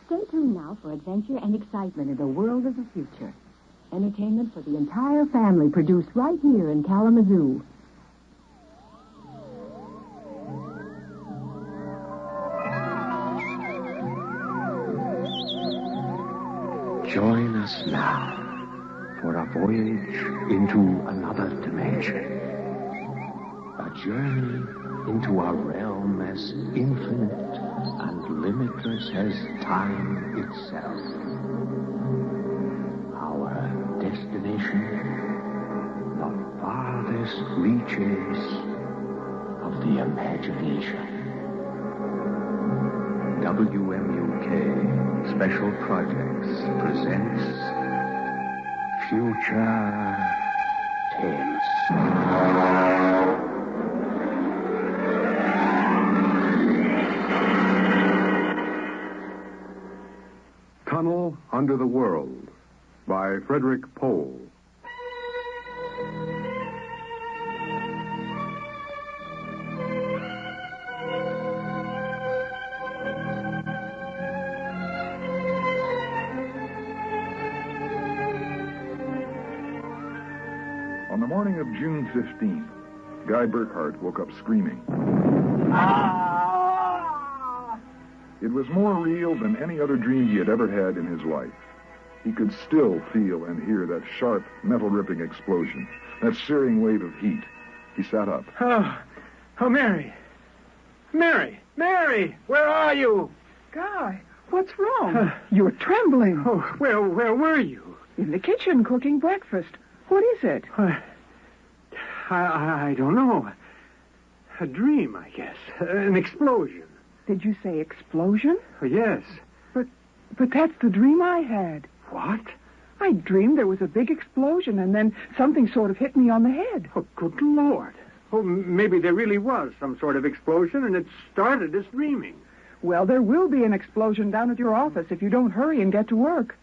Stay tuned now for adventure and excitement in the world of the future. Entertainment for the entire family produced right here in Kalamazoo. Join us now for a voyage into another dimension. A journey into a realm as infinite and limitless as time itself. Our destination, the farthest reaches of the imagination. WMUK Special Projects presents Future Tales. Tunnel Under the World by Frederick Pohl. On the morning of June 15th, Guy Burkhart woke up screaming. It was more real than any other dream he had ever had in his life. He could still feel and hear that sharp, metal-ripping explosion, that searing wave of heat. He sat up. Oh, Mary. Mary, where are you? Guy, what's wrong? You're trembling. Oh, where were you? In the kitchen cooking breakfast. What is it? I don't know. A dream, I guess. An explosion. Did you say explosion? Yes. But that's the dream I had. What? I dreamed there was a big explosion and then something sort of hit me on the head. Oh, good Lord. Oh, maybe there really was some sort of explosion and it started as dreaming. Well, there will be an explosion down at your office if you don't hurry and get to work.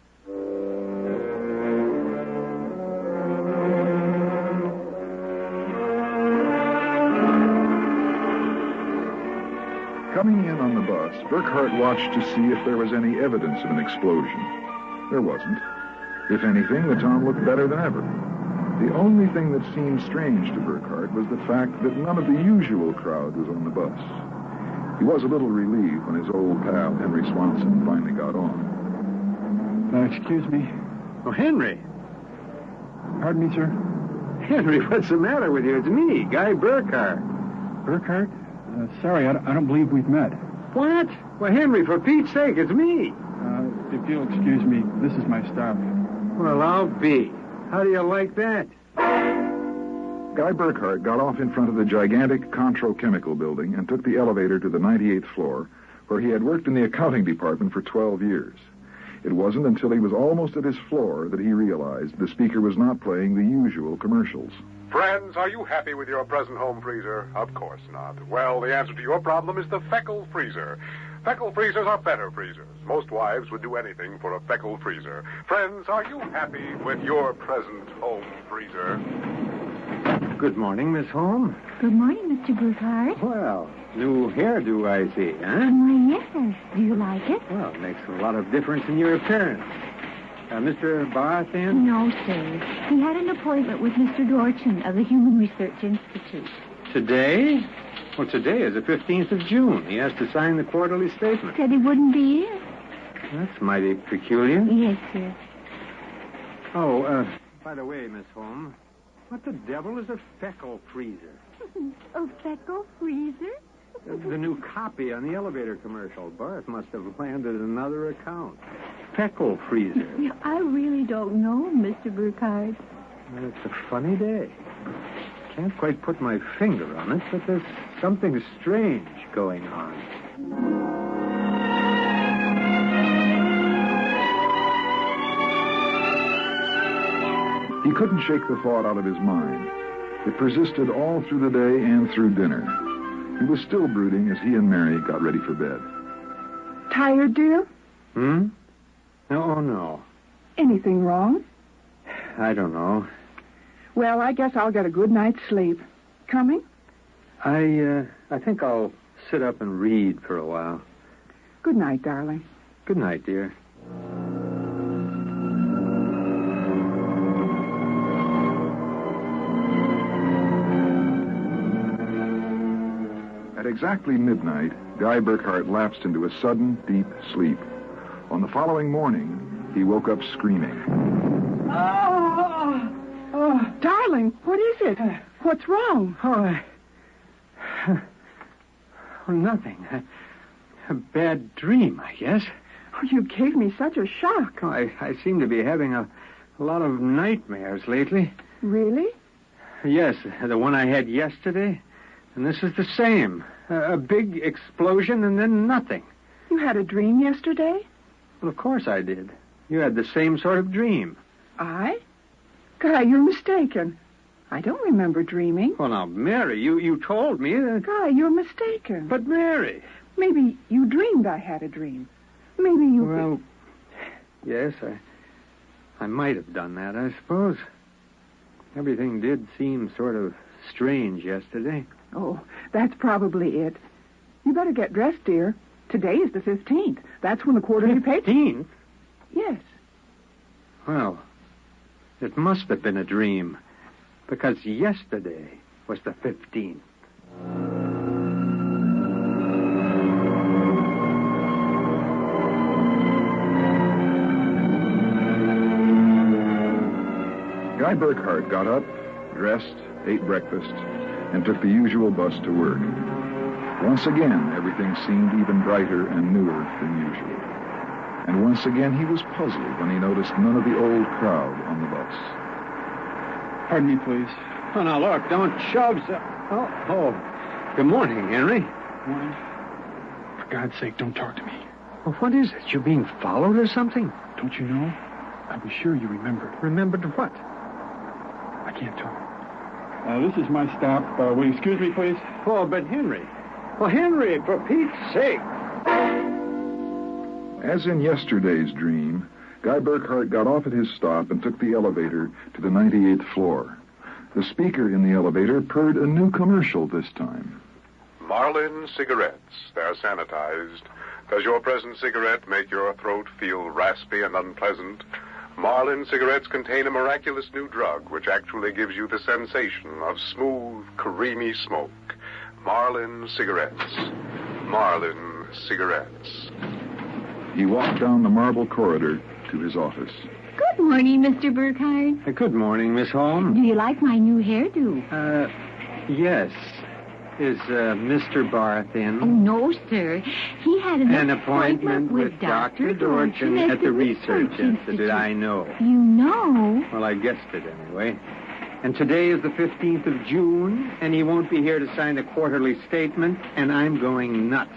Coming in on the bus, Burkhart watched to see if there was any evidence of an explosion. There wasn't. If anything, the town looked better than ever. The only thing that seemed strange to Burkhart was the fact that none of the usual crowd was on the bus. He was a little relieved when his old pal, Henry Swanson, finally got on. Excuse me. Oh, Henry. Pardon me, sir? Henry, what's the matter with you? It's me, Guy Burkhart. Burkhart? Sorry, I don't believe we've met. What? Well, Henry, for Pete's sake, it's me. If you'll excuse me, this is my stop. Well, I'll be. How do you like that? Guy Burkhart got off in front of the gigantic Contro Chemical building and took the elevator to the 98th floor, where he had worked in the accounting department for 12 years. It wasn't until he was almost at his floor that he realized the speaker was not playing the usual commercials. Friends, are you happy with your present home freezer? Of course not. Well, the answer to your problem is the Feckle freezer. Feckle freezers are better freezers. Most wives would do anything for a Feckle freezer. Friends, are you happy with your present home freezer? Good morning, Miss Holmes. Good morning, Mr. Burkhart. Well, new hairdo, I see, huh? Why, yes. Do you like it? Well, it makes a lot of difference in your appearance. Mr. Barth in? No, sir. He had an appointment with Mr. Dorchin of the Human Research Institute. Today? Well, today is the 15th of June. He has to sign the quarterly statement. Said he wouldn't be in. That's mighty peculiar. Yes, sir. Oh, by the way, Miss Holmes, what the devil is a Feckle freezer? A Feckle freezer? The new copy on the elevator commercial. Barth must have landed another account. Feckle freezer. I really don't know, Mr. Burkhart. It's a funny day. Can't quite put my finger on it, but there's something strange going on. He couldn't shake the thought out of his mind. It persisted all through the day and through dinner. He was still brooding as he and Mary got ready for bed. Tired, dear? Oh, no. Anything wrong? I don't know. Well, I guess I'll get a good night's sleep. Coming? I think I'll sit up and read for a while. Good night, darling. Good night, dear. At exactly midnight, Guy Burkhart lapsed into a sudden, deep sleep. On the following morning, he woke up screaming. Oh, darling, what is it? What's wrong? Nothing. A bad dream, I guess. Oh, you gave me such a shock. I seem to be having a lot of nightmares lately. Really? Yes, the one I had yesterday. And this is the same. A big explosion and then nothing. You had a dream yesterday? Well, of course I did. You had the same sort of dream. I? Guy, you're mistaken. I don't remember dreaming. Well, now, Mary, you told me that... Guy, you're mistaken. But, Mary... Maybe you dreamed I had a dream. Maybe you... Well, yes, I might have done that, I suppose. Everything did seem sort of strange yesterday. Oh, that's probably it. You better get dressed, dear. Today is the 15th. That's when the quarterly paper... 15th? Yes. Well, it must have been a dream, because yesterday was the 15th. Guy Burkhart got up, dressed, ate breakfast, and took the usual bus to work. Once again, everything seemed even brighter and newer than usual. And once again, he was puzzled when he noticed none of the old crowd on the bus. Pardon me, please. Oh, now, look, don't shove so... Oh. Good morning, Henry. Morning. For God's sake, don't talk to me. Well, what is it? You being followed or something? Don't you know? I was sure you remembered. Remembered what? I can't talk. This is my stop. Will you excuse me, please? Oh, but Henry. Well, Henry, for Pete's sake. As in yesterday's dream, Guy Burkhart got off at his stop and took the elevator to the 98th floor. The speaker in the elevator purred a new commercial this time. Marlin cigarettes. They're sanitized. Does your present cigarette make your throat feel raspy and unpleasant? Marlin cigarettes contain a miraculous new drug which actually gives you the sensation of smooth, creamy smoke. Marlin cigarettes. Marlin cigarettes. He walked down the marble corridor to his office. Good morning, Mr. Burkhart. Good morning, Miss Holmes. Do you like my new hairdo? Yes. Is Mr. Barth in? Oh, no, sir. He had an appointment with Dr. Dorchin at the Research Institute. I know. You know? Well, I guessed it anyway. And today is the 15th of June, and he won't be here to sign the quarterly statement, and I'm going nuts.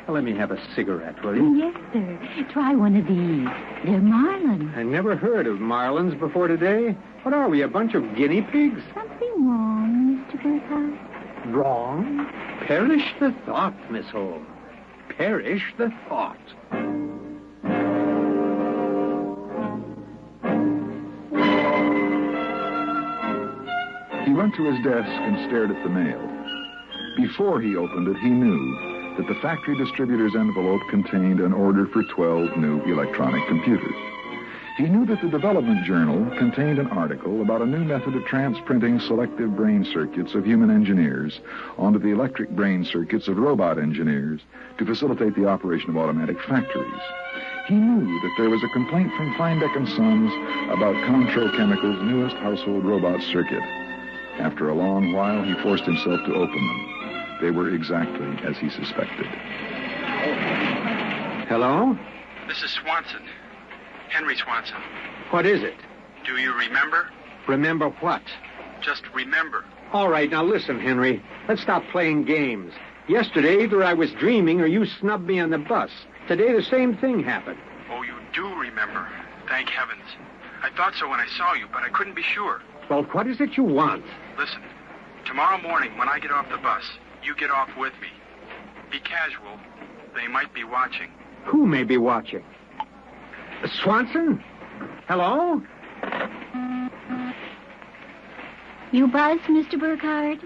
Well, let me have a cigarette, will you? Yes, sir. Try one of these. They're Marlin. I never heard of Marlins before today. What are we, a bunch of guinea pigs? Something wrong, Mr. Burkhart? Wrong? Perish the thought, Miss Holmes. Perish the thought. He went to his desk and stared at the mail. Before he opened it, he knew that the factory distributor's envelope contained an order for 12 new electronic computers. He knew that the Development Journal contained an article about a new method of transprinting selective brain circuits of human engineers onto the electric brain circuits of robot engineers to facilitate the operation of automatic factories. He knew that there was a complaint from Feinbeck & Sons about Contro Chemical's newest household robot circuit. After a long while, he forced himself to open them. They were exactly as he suspected. Hello? This is Swanson. Henry Swanson. What is it? Do you remember? Remember what? Just remember. All right, now listen, Henry. Let's stop playing games. Yesterday, either I was dreaming or you snubbed me on the bus. Today, the same thing happened. Oh, you do remember. Thank heavens. I thought so when I saw you, but I couldn't be sure. Well, what is it you want? Listen, tomorrow morning when I get off the bus, you get off with me. Be casual. They might be watching. Who may be watching? Swanson? Hello? You buzzed, Mr. Burkhart?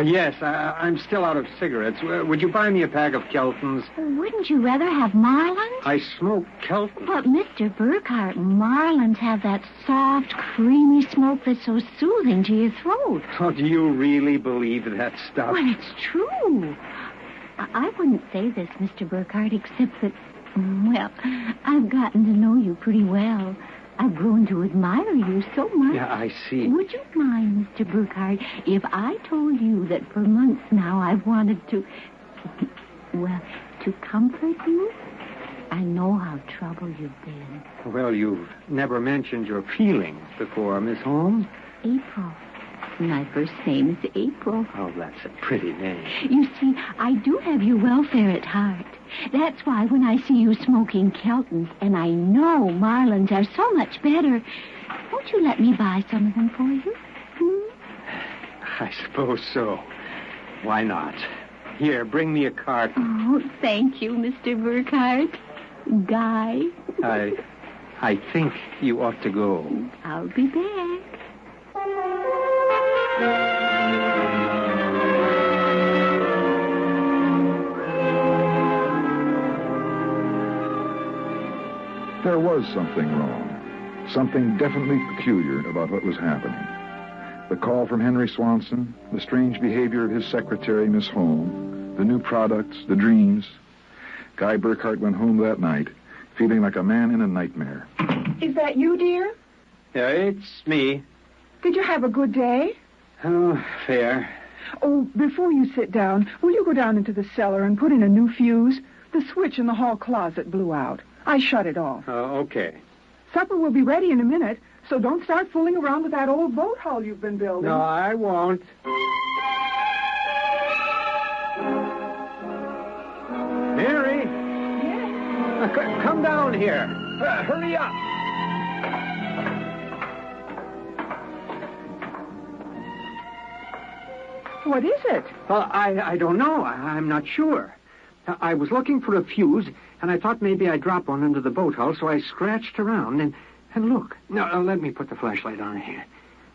Yes, I'm still out of cigarettes. Would you buy me a pack of Keltons? Wouldn't you rather have Marlins? I smoke Kelton. But, Mr. Burkhart, Marlins have that soft, creamy smoke that's so soothing to your throat. Oh, do you really believe that stuff? Well, it's true. I wouldn't say this, Mr. Burkhart, except that, well, I've gotten to know you pretty well. I've grown to admire you so much. Yeah, I see. Would you mind, Mr. Burkhart, if I told you that for months now I've wanted to, well, to comfort you? I know how troubled you've been. Well, you've never mentioned your feelings before, Miss Holmes. April. My first name is April. Oh, that's a pretty name. You see, I do have your welfare at heart. That's why when I see you smoking Keltons, and I know Marlins are so much better, won't you let me buy some of them for you? I suppose so. Why not? Here, bring me a carton. Oh, thank you, Mr. Burkhart. Guy. I think you ought to go. I'll be back. There was something wrong. Something definitely peculiar about what was happening. The call from Henry Swanson, the strange behavior of his secretary, Miss Holmes, the new products, the dreams. Guy Burkhart went home that night feeling like a man in a nightmare. Is that you, dear? Yeah, it's me. Did you have a good day? Oh, fair. Oh, before you sit down, will you go down into the cellar and put in a new fuse? The switch in the hall closet blew out. I shut it off. Okay. Supper will be ready in a minute, so don't start fooling around with that old boat hull you've been building. No, I won't. Mary? Yes? Come down here. Hurry up. What is it? Well, I don't know. I'm not sure. I was looking for a fuse, and I thought maybe I'd drop one under the boat hull, so I scratched around and look. Now, let me put the flashlight on here.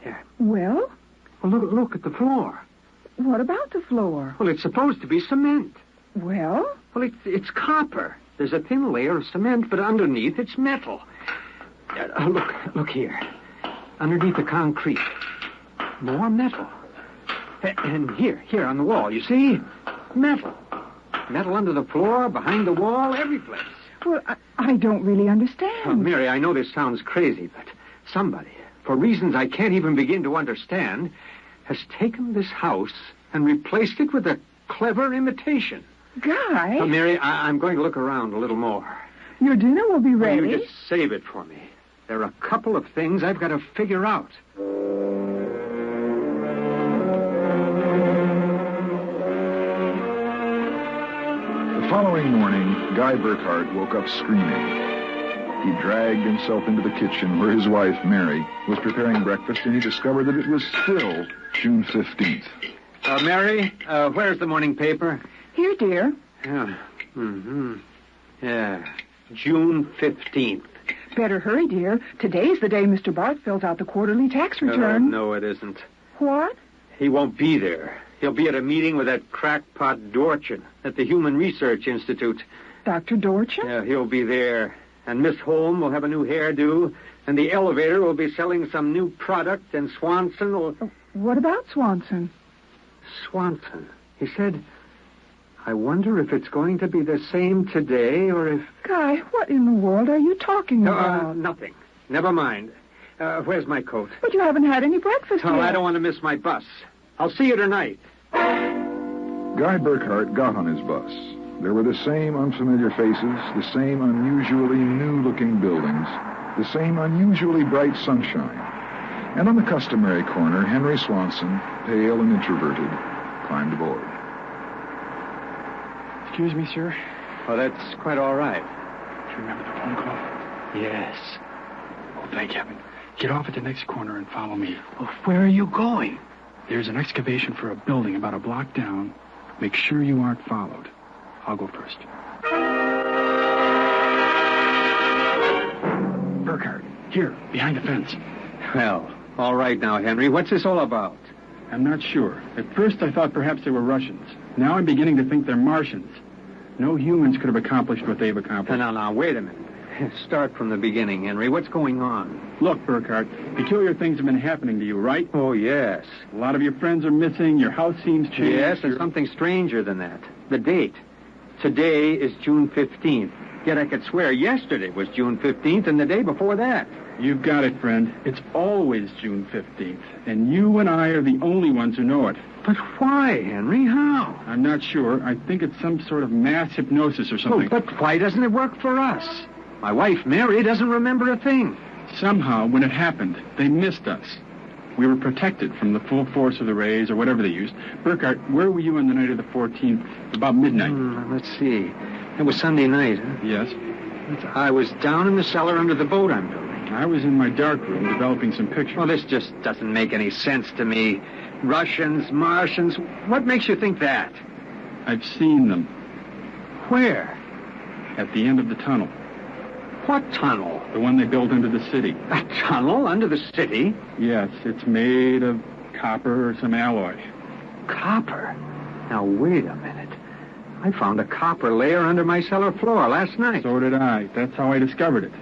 Here. Well? Well, look at the floor. What about the floor? Well, it's supposed to be cement. Well? Well, it's copper. There's a thin layer of cement, but underneath it's metal. Look here. Underneath the concrete. More metal. And here on the wall, you see? Metal. Metal under the floor, behind the wall, every place. Well, I don't really understand. Oh, Mary, I know this sounds crazy, but somebody, for reasons I can't even begin to understand, has taken this house and replaced it with a clever imitation. Guy? Oh, Mary, I'm going to look around a little more. Your dinner will be ready. You just save it for me. There are a couple of things I've got to figure out. The following morning, Guy Burkhart woke up screaming. He dragged himself into the kitchen where his wife, Mary, was preparing breakfast, and he discovered that it was still June 15th. Mary, where's the morning paper? Here, dear. Yeah. Mm-hmm. Yeah. June 15th. Better hurry, dear. Today's the day Mr. Bart fills out the quarterly tax return. No, it isn't. What? He won't be there. He'll be at a meeting with that crackpot Dorchin at the Human Research Institute. Dr. Dorchin? Yeah, he'll be there. And Miss Holmes will have a new hairdo, and the elevator will be selling some new product, and Swanson will... What about Swanson? Swanson. He said, I wonder if it's going to be the same today, or if... Guy, what in the world are you talking about? Nothing. Never mind. Where's my coat? But you haven't had any breakfast yet. Oh, I don't want to miss my bus. I'll see you tonight. Guy Burkhart got on his bus. There were the same unfamiliar faces, the same unusually new-looking buildings, the same unusually bright sunshine. And on the customary corner, Henry Swanson, pale and introverted, climbed aboard. Excuse me, sir. Oh, that's quite all right. Do you remember the phone call? Yes. Oh, thank heaven. Get off at the next corner and follow me. Well, where are you going? There's an excavation for a building about a block down. Make sure you aren't followed. I'll go first. Burkhart, here, behind the fence. Well, all right now, Henry. What's this all about? I'm not sure. At first I thought perhaps they were Russians. Now I'm beginning to think they're Martians. No humans could have accomplished what they've accomplished. Now, wait a minute. Start from the beginning, Henry. What's going on? Look, Burkhart, peculiar things have been happening to you, right? Oh, yes. A lot of your friends are missing. Your house seems changed. Yes, there's something stranger than that. The date. Today is June 15th. Yet I could swear yesterday was June 15th and the day before that. You've got it, friend. It's always June 15th. And you and I are the only ones who know it. But why, Henry? How? I'm not sure. I think it's some sort of mass hypnosis or something. Oh, but why doesn't it work for us? My wife, Mary, doesn't remember a thing. Somehow, when it happened, they missed us. We were protected from the full force of the rays or whatever they used. Burkhart, where were you on the night of the 14th? About midnight. Let's see. It was Sunday night, huh? Yes. I was down in the cellar under the boat I'm building. I was in my dark room developing some pictures. Well, this just doesn't make any sense to me. Russians, Martians, what makes you think that? I've seen them. Where? At the end of the tunnel. What tunnel? The one they built into the city. A tunnel under the city? Yes, it's made of copper or some alloy. Copper? Now, wait a minute. I found a copper layer under my cellar floor last night. So did I. That's how I discovered it.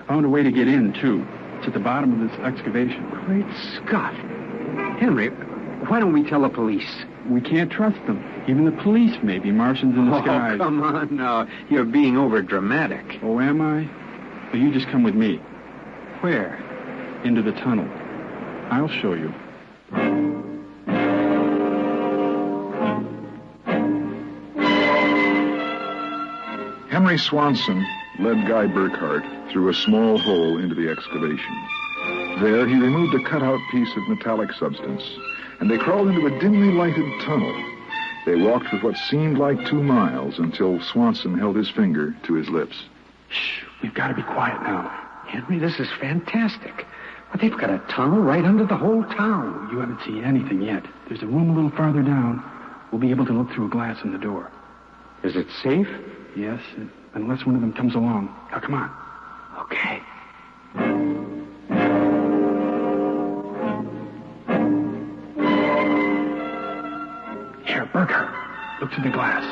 I found a way to get in, too. It's at the bottom of this excavation. Great Scott. Henry, why don't we tell the police? We can't trust them. Even the police may be Martians in disguise. Oh, come on now. You're being over-dramatic. Oh, am I? Well, you just come with me. Where? Into the tunnel. I'll show you. Henry Swanson led Guy Burkhart through a small hole into the excavation. There, he removed a cutout piece of metallic substance, and they crawled into a dimly lighted tunnel. They walked for what seemed like 2 miles until Swanson held his finger to his lips. Shh, we've got to be quiet now. Henry, this is fantastic. But they've got a tunnel right under the whole town. You haven't seen anything yet. There's a room a little farther down. We'll be able to look through a glass in the door. Is it safe? Yes, unless one of them comes along. Now, come on. Okay. Here, Burkhart, look through the glass.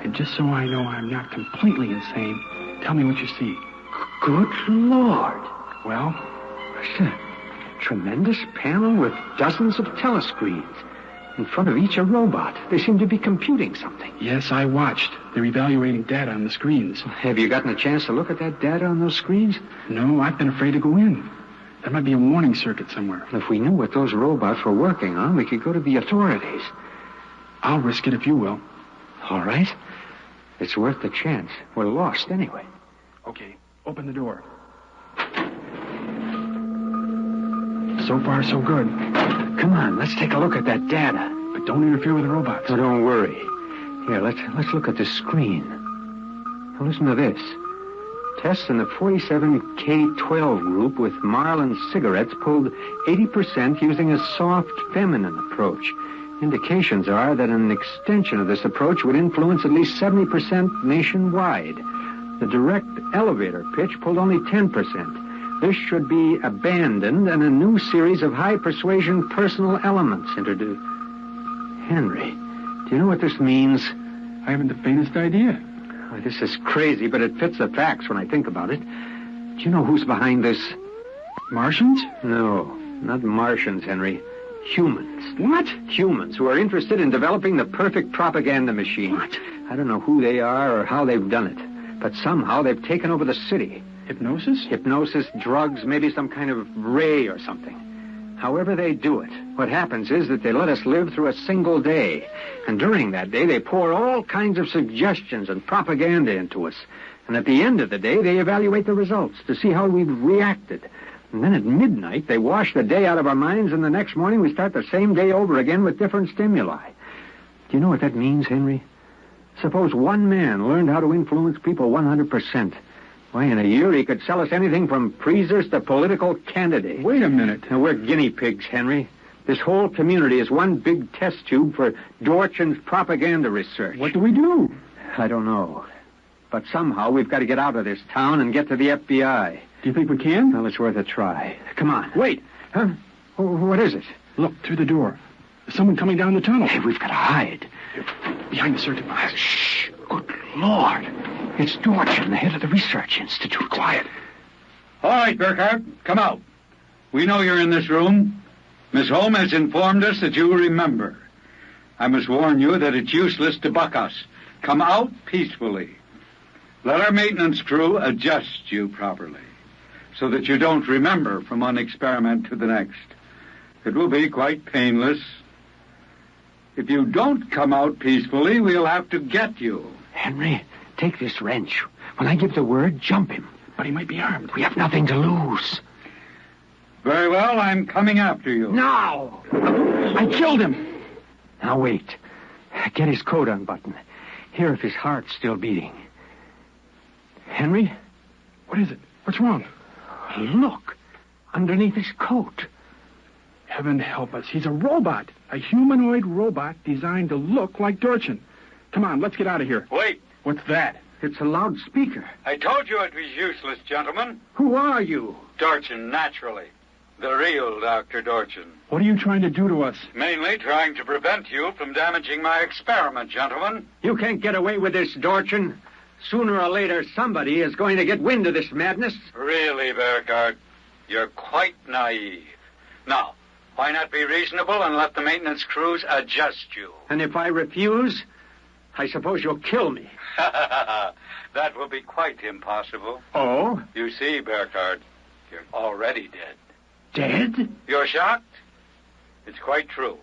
And just so I know I'm not completely insane, tell me what you see. Good Lord. Well? It's a tremendous panel with dozens of telescreens. In front of each a robot. They seem to be computing something. Yes, I watched. They're evaluating data on the screens. Have you gotten a chance to look at that data on those screens? No, I've been afraid to go in. There might be a warning circuit somewhere. If we knew what those robots were working on, we could go to the authorities. I'll risk it if you will. All right. It's worth the chance. We're lost anyway. Okay, open the door. So far, so good. Come on, let's take a look at that data. But don't interfere with the robots. Oh, don't worry. Here, let's look at the screen. Now listen to this. Tests in the 47K12 group with Marlin cigarettes pulled 80% using a soft, feminine approach. Indications are that an extension of this approach would influence at least 70% nationwide. The direct elevator pitch pulled only 10%. This should be abandoned and a new series of high-persuasion personal elements introduced. Henry, do you know what this means? I haven't the faintest idea. Oh, this is crazy, but it fits the facts when I think about it. Do you know who's behind this? Martians? No, not Martians, Henry. Humans. What? Humans who are interested in developing the perfect propaganda machine. What? I don't know who they are or how they've done it, but somehow they've taken over the city. Hypnosis? Hypnosis, drugs, maybe some kind of ray or something. However they do it, what happens is that they let us live through a single day. And during that day, they pour all kinds of suggestions and propaganda into us. And at the end of the day, they evaluate the results to see how we've reacted. And then at midnight, they wash the day out of our minds, and the next morning we start the same day over again with different stimuli. Do you know what that means, Henry? Suppose one man learned how to influence people 100%. Why, in a year, he could sell us anything from freezers to political candidates. Wait a minute. Now, we're guinea pigs, Henry. This whole community is one big test tube for Dorchin's propaganda research. What do we do? I don't know. But somehow we've got to get out of this town and get to the FBI. Do you think we can? Well, it's worth a try. Come on. Wait. Huh? What is it? Look, through the door. There's someone coming down the tunnel. Hey, we've got to hide. Behind the circuit box. Shh. Good Lord. It's Dorchin, the head of the research institute. Quiet. All right, Burkhardt, come out. We know you're in this room. Miss Holm has informed us that you remember. I must warn you that it's useless to buck us. Come out peacefully. Let our maintenance crew adjust you properly so that you don't remember from one experiment to the next. It will be quite painless. If you don't come out peacefully, we'll have to get you. Henry, take this wrench. When I give the word, jump him. But he might be armed. We have nothing to lose. Very well, I'm coming after you. Now! I killed him. Now, wait. Get his coat unbuttoned. Hear if his heart's still beating. Henry? What is it? What's wrong? Look. Underneath his coat. Heaven help us. He's a robot. A humanoid robot designed to look like Dorchin. Come on, let's get out of here. Wait. What's that? It's a loudspeaker. I told you it was useless, gentlemen. Who are you? Dorchin, naturally. The real Dr. Dorchin. What are you trying to do to us? Mainly trying to prevent you from damaging my experiment, gentlemen. You can't get away with this, Dorchin. Sooner or later, somebody is going to get wind of this madness. Really, Burkhardt, you're quite naive. Now, why not be reasonable and let the maintenance crews adjust you? And if I refuse, I suppose you'll kill me. That will be quite impossible. Oh? You see, Burkhardt, you're already dead. Dead? You're shocked? It's quite true.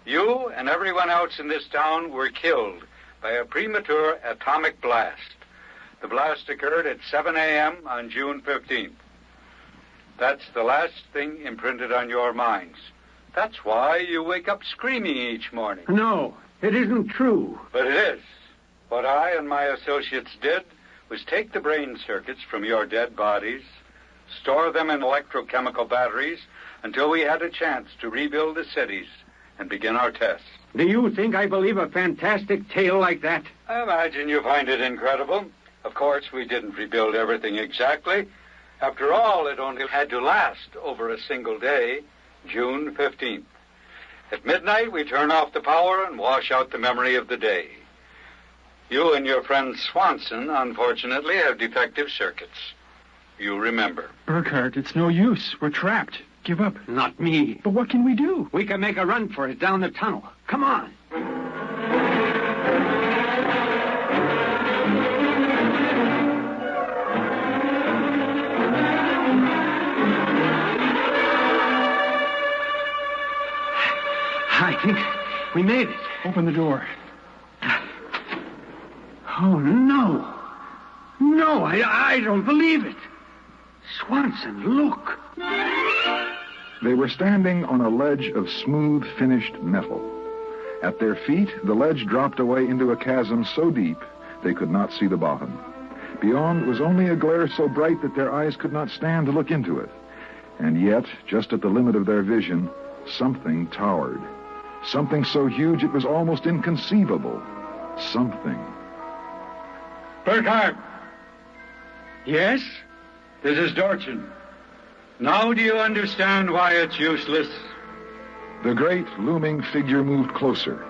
You and everyone else in this town were killed by a premature atomic blast. The blast occurred at 7 a.m. on June 15th. That's the last thing imprinted on your minds. That's why you wake up screaming each morning. No, it isn't true. But it is. What I and my associates did was take the brain circuits from your dead bodies, store them in electrochemical batteries until we had a chance to rebuild the cities and begin our tests. Do you think I believe a fantastic tale like that? I imagine you find it incredible. Of course, we didn't rebuild everything exactly. After all, it only had to last over a single day, June 15th. At midnight, we turn off the power and wash out the memory of the day. You and your friend Swanson, unfortunately, have defective circuits. You remember. Burkhardt, it's no use. We're trapped. Give up. Not me. But what can we do? We can make a run for it down the tunnel. Come on. I think we made it. Open the door. Oh, no. No, I don't believe it. Swanson, look. They were standing on a ledge of smooth, finished metal. At their feet, the ledge dropped away into a chasm so deep they could not see the bottom. Beyond was only a glare so bright that their eyes could not stand to look into it. And yet, just at the limit of their vision, something towered. Something so huge it was almost inconceivable. Something. Burkhardt! Yes? This is Dorchin. Now do you understand why it's useless? The great looming figure moved closer.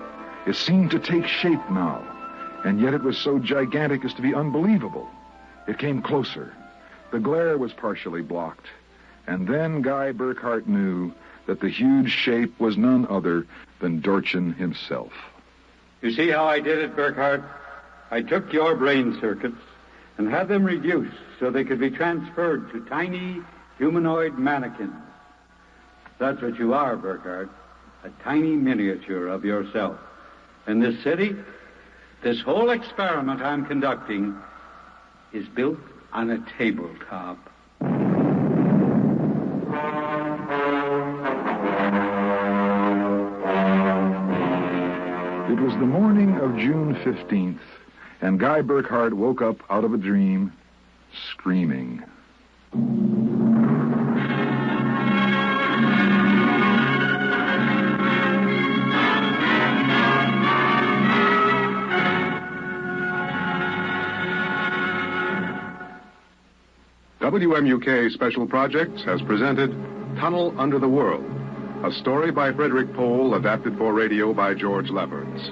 It seemed to take shape now, and yet it was so gigantic as to be unbelievable. It came closer. The glare was partially blocked. And then Guy Burkhardt knew that the huge shape was none other than Dorchin himself. You see how I did it, Burkhardt? I took your brain circuits and had them reduced so they could be transferred to tiny humanoid mannequins. That's what you are, Burkhardt, a tiny miniature of yourself. In this city, this whole experiment I'm conducting is built on a tabletop. It was the morning of June 15th, and Guy Burkhardt woke up out of a dream, screaming. WMUK Special Projects has presented Tunnel Under the World, a story by Frederick Pohl, adapted for radio by George Lefferts.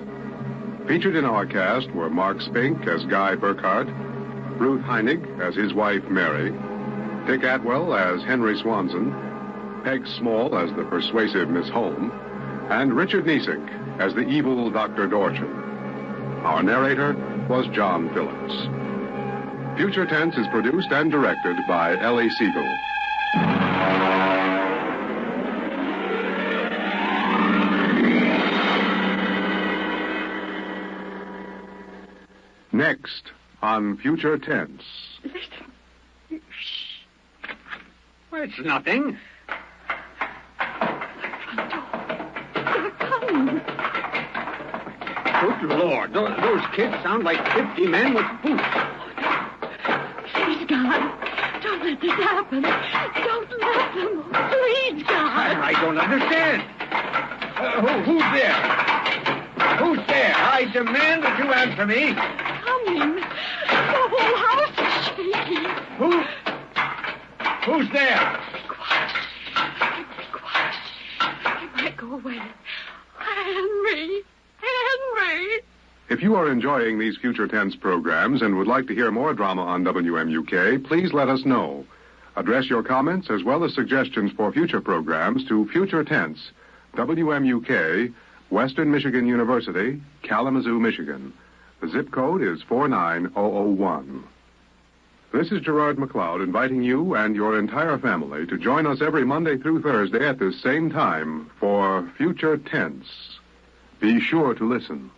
Featured in our cast were Mark Spink as Guy Burkhart, Ruth Heinig as his wife Mary, Dick Atwell as Henry Swanson, Peg Small as the persuasive Miss Holm, and Richard Niesick as the evil Dr. Dorchin. Our narrator was John Phillips. Future Tense is produced and directed by Eli Segal. Next on Future Tense. Well, it's nothing. Good Lord, those kids sound like 50 men with boots. Please, God, don't let this happen. Don't let them. Please, God. I don't understand. Who's there? Who's there? I demand that you answer me. Coming. The whole house is shaking. Who's there? Be quiet. Be quiet. You might go away. Henry. If you are enjoying these Future Tense programs and would like to hear more drama on WMUK, please let us know. Address your comments as well as suggestions for future programs to Future Tense, WMUK, Western Michigan University, Kalamazoo, Michigan. The zip code is 49001. This is Gerard McLeod inviting you and your entire family to join us every Monday through Thursday at this same time for Future Tense. Be sure to listen.